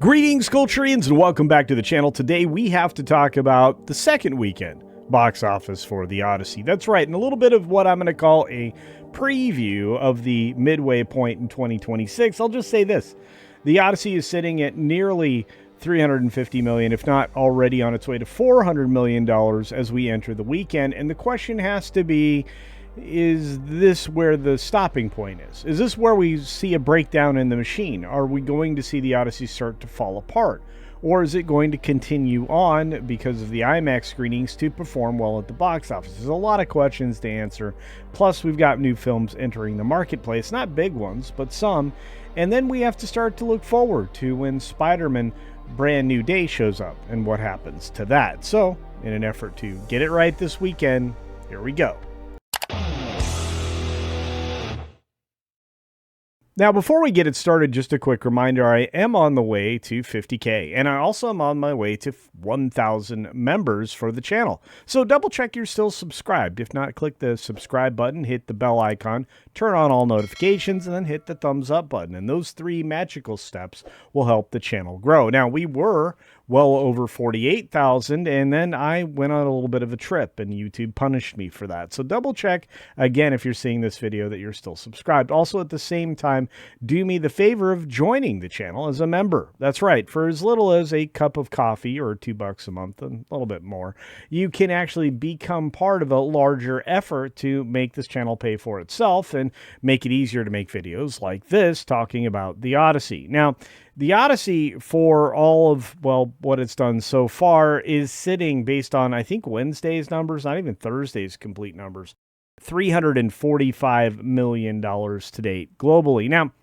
Greetings, Culturians, and welcome back to the channel. Today we have to talk about the second weekend box office for the Odyssey. That's right, and a little bit of what I'm going to call a preview of the midway point in 2026. I'll just say this. The Odyssey is sitting at nearly $350 million, if not already on its way to $400 million as we enter the weekend. And the question has to be, is this where the stopping point is? Is this where we see a breakdown in the machine? Are we going to see the Odyssey start to fall apart? Or is it going to continue on because of the IMAX screenings to perform well at the box office? There's a lot of questions to answer. Plus, we've got new films entering the marketplace. Not big ones, but some. And then we have to start to look forward to when Spider-Man Brand New Day shows up and what happens to that. So, in an effort to get it right this weekend, here we go. Now, before we get it started, just a quick reminder, I am on the way to 50K, and I also am on my way to 1,000 members for the channel. So double check you're still subscribed. If not, click the subscribe button, hit the bell icon, turn on all notifications, and then hit the thumbs up button. And those three magical steps will help the channel grow. Now, we were well over 48,000, and then I went on a little bit of a trip, and YouTube punished me for that. So double check, again, if you're seeing this video, that you're still subscribed. Also, at the same time, do me the favor of joining the channel as a member. That's right, for as little as a cup of coffee or $2 a month, and a little bit more, you can actually become part of a larger effort to make this channel pay for itself and make it easier to make videos like this talking about the Odyssey. Now, the Odyssey, for all of, well, what it's done so far, is sitting based on, I think, Wednesday's numbers, not even Thursday's complete numbers, $345 million to date globally. Now,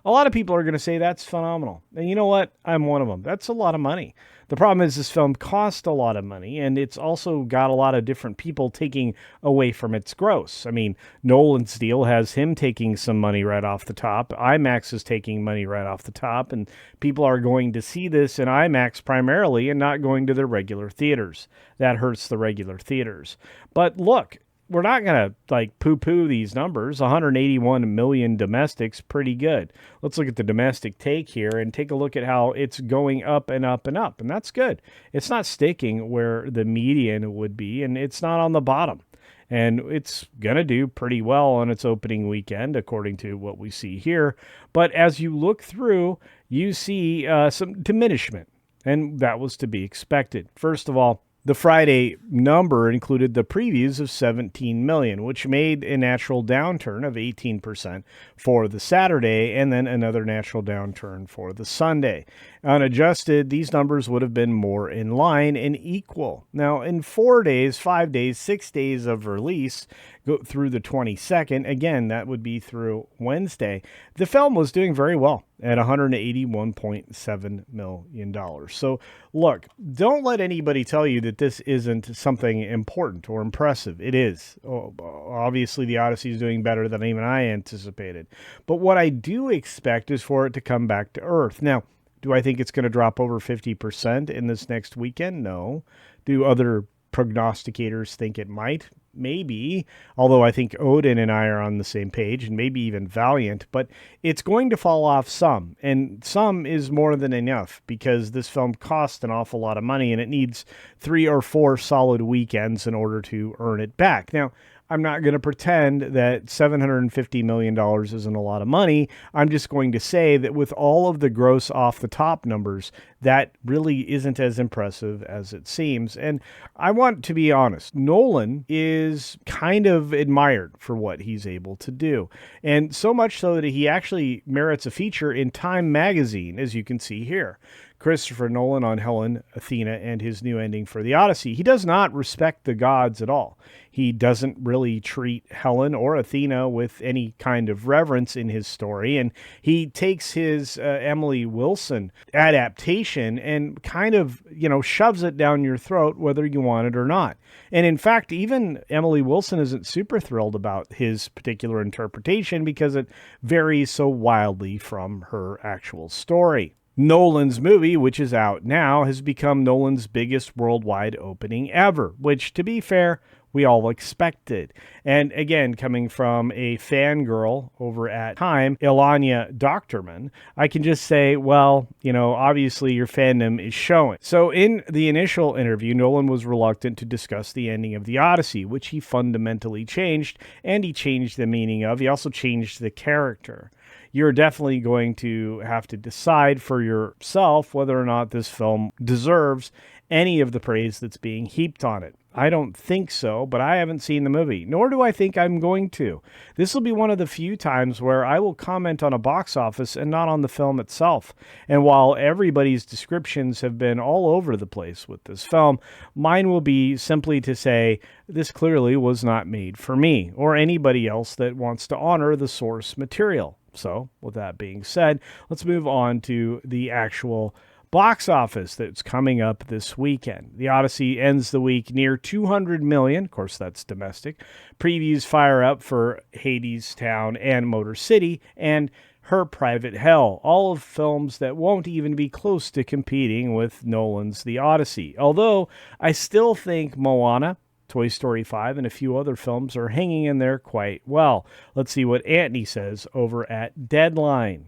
a lot of people are going to say that's phenomenal. And you know what? I'm one of them. That's a lot of money. The problem is this film cost a lot of money, and it's also got a lot of different people taking away from its gross. I mean, Nolan's deal has him taking some money right off the top. IMAX is taking money right off the top, and people are going to see this in IMAX primarily and not going to the regular theaters. That hurts the regular theaters. But look, we're not going to like poo-poo these numbers. 181 million domestics, pretty good. Let's look at the domestic take here and take a look at how it's going up and up and up. And that's good. It's not sticking where the median would be, and it's not on the bottom. And it's going to do pretty well on its opening weekend, according to what we see here. But as you look through, you see some diminishment, and that was to be expected. First of all, the Friday number included the previews of 17 million, which made a natural downturn of 18% for the Saturday, and then another natural downturn for the Sunday. Unadjusted, these numbers would have been more in line and equal. Now, in 4 days, 5 days, 6 days of release, go through the 22nd, again, that would be through Wednesday, the film was doing very well at $181.7 million. So look, don't let anybody tell you that this isn't something important or impressive. It is. Obviously, the Odyssey is doing better than even I anticipated. But what I do expect is for it to come back to earth. Now, do I think it's going to drop over 50% in this next weekend? No. Do other prognosticators think it might? Maybe, although I think Odin and I are on the same page, and maybe even Valiant, but it's going to fall off some, and some is more than enough because this film costs an awful lot of money and it needs 3 or 4 solid weekends in order to earn it back. Now, I'm not going to pretend that $750 million isn't a lot of money. I'm just going to say that with all of the gross off the top numbers, that really isn't as impressive as it seems. And I want to be honest, Nolan is kind of admired for what he's able to do. And so much so that he actually merits a feature in Time magazine, as you can see here. Christopher Nolan on Helen, Athena, and his new ending for the Odyssey. He does not respect the gods at all. He doesn't really treat Helen or Athena with any kind of reverence in his story, and he takes his Emily Wilson adaptation and kind of, shoves it down your throat whether you want it or not. And in fact, even Emily Wilson isn't super thrilled about his particular interpretation because it varies so wildly from her actual story. Nolan's movie, which is out now, has become Nolan's biggest worldwide opening ever, which, to be fair, we all expected. And again, coming from a fangirl over at Time, Ilanya Doctorman, I can just say, well, obviously your fandom is showing. So in the initial interview, Nolan was reluctant to discuss the ending of the Odyssey, which he fundamentally changed, and he changed the meaning of. He also changed the character. You're definitely going to have to decide for yourself whether or not this film deserves any of the praise that's being heaped on it. I don't think so, but I haven't seen the movie, nor do I think I'm going to. This will be one of the few times where I will comment on a box office and not on the film itself. And while everybody's descriptions have been all over the place with this film, mine will be simply to say, this clearly was not made for me or anybody else that wants to honor the source material. So, with that being said, let's move on to the actual box office that's coming up this weekend. The Odyssey ends the week near 200 million. Of course, that's domestic. Previews fire up for Hadestown and Motor City and Her Private Hell, all of films that won't even be close to competing with Nolan's The Odyssey. Although, I still think Moana, Toy Story 5, and a few other films are hanging in there quite well. Let's see what Anthony says over at Deadline.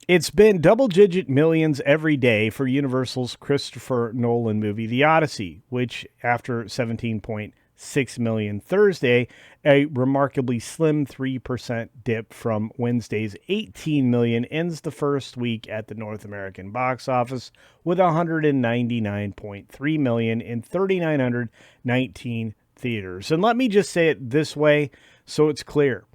It's been double-digit millions every day for Universal's Christopher Nolan movie, The Odyssey, which, after 17.6 million Thursday, a remarkably slim 3% dip from Wednesday's 18 million, ends the first week at the North American box office with 199.3 million in 3,919 theaters. And let me just say it this way so it's clear.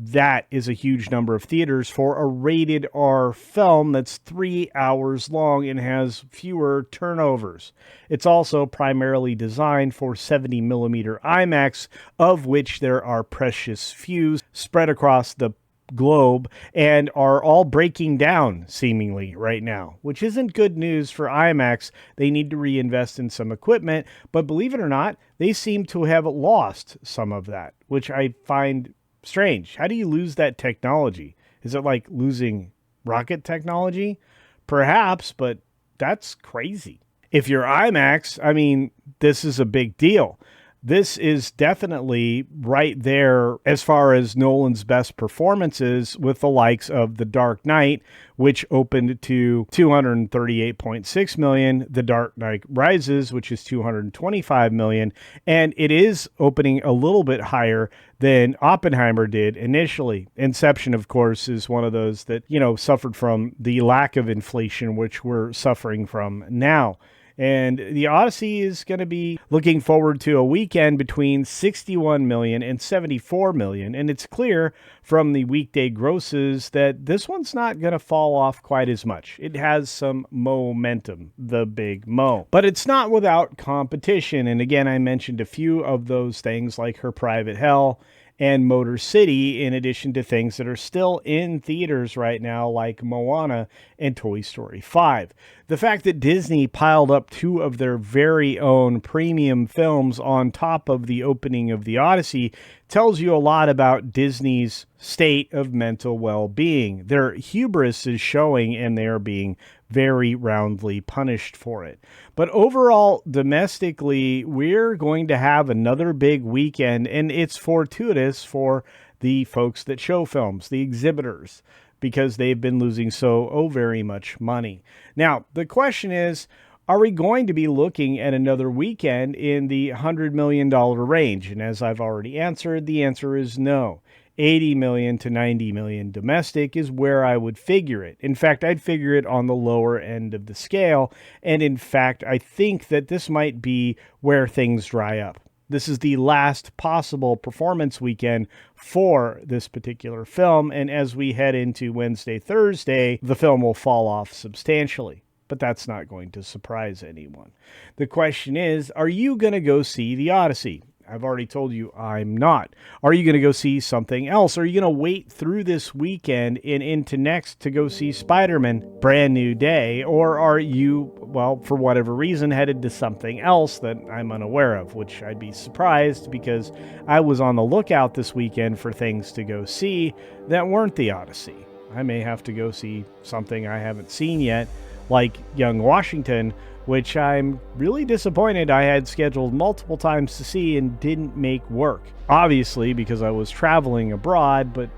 That is a huge number of theaters for a rated R film that's 3 hours long and has fewer turnovers. It's also primarily designed for 70mm IMAX, of which there are precious few spread across the globe and are all breaking down seemingly right now, which isn't good news for IMAX. They need to reinvest in some equipment, but believe it or not, they seem to have lost some of that, which I find strange. How do you lose that technology? Is it like losing rocket technology? Perhaps, but that's crazy. If you're IMAX, this is a big deal. This is definitely right there as far as Nolan's best performances, with the likes of The Dark Knight, which opened to 238.6 million, The Dark Knight Rises, which is 225 million, and it is opening a little bit higher than Oppenheimer did initially. Inception, of course, is one of those that, suffered from the lack of inflation, which we're suffering from now. And the Odyssey is going to be looking forward to a weekend between 61 million and 74 million. And it's clear from the weekday grosses that this one's not going to fall off quite as much. It has some momentum, the big mo. But it's not without competition. And again, I mentioned a few of those things like Her Private Hell and Motor City, in addition to things that are still in theaters right now, like Moana and Toy Story 5. The fact that Disney piled up two of their very own premium films on top of the opening of the Odyssey tells you a lot about Disney's state of mental well-being. Their hubris is showing, and they are being very roundly punished for it. But overall, domestically, we're going to have another big weekend, and it's fortuitous for the folks that show films, the exhibitors, because they've been losing so very much money. Now, the question is, are we going to be looking at another weekend in the $100 million range? And as I've already answered, the answer is no. 80 million to 90 million domestic is where I would figure it. In fact, I'd figure it on the lower end of the scale. And in fact, I think that this might be where things dry up. This is the last possible performance weekend for this particular film. And as we head into Wednesday, Thursday, the film will fall off substantially. But that's not going to surprise anyone. The question is, are you going to go see The Odyssey? I've already told you I'm not. Are you going to go see something else? Are you going to wait through this weekend and into next to go see Spider-Man Brand New Day? Or are you, well, for whatever reason, headed to something else that I'm unaware of, which I'd be surprised because I was on the lookout this weekend for things to go see that weren't The Odyssey. I may have to go see something I haven't seen yet, like Young Washington, which I'm really disappointed I had scheduled multiple times to see and didn't make work. Obviously, because I was traveling abroad, but,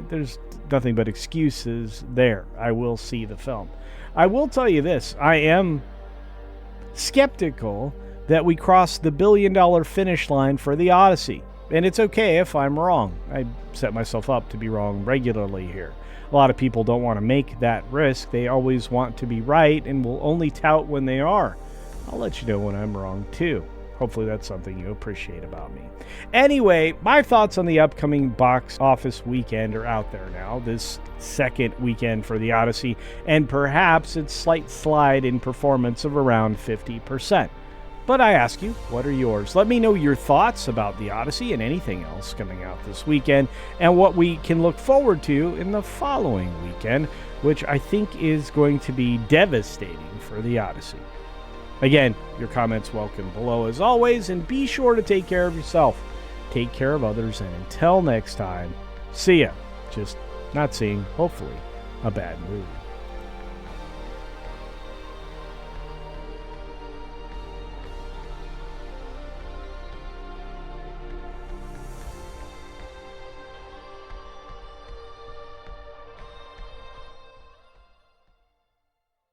there's nothing but excuses there. I will see the film. I will tell you this. I am skeptical that we crossed the billion-dollar finish line for the Odyssey. And it's okay if I'm wrong. I set myself up to be wrong regularly here. A lot of people don't want to make that risk. They always want to be right and will only tout when they are. I'll let you know when I'm wrong too. Hopefully that's something you appreciate about me. Anyway, my thoughts on the upcoming box office weekend are out there now. This second weekend for the Odyssey, and perhaps its slight slide in performance of around 50%. But I ask you, what are yours? Let me know your thoughts about the Odyssey and anything else coming out this weekend, and what we can look forward to in the following weekend, which I think is going to be devastating for the Odyssey. Again, your comments welcome below as always, and be sure to take care of yourself, take care of others, and until next time, see ya. Just not seeing, hopefully, a bad movie.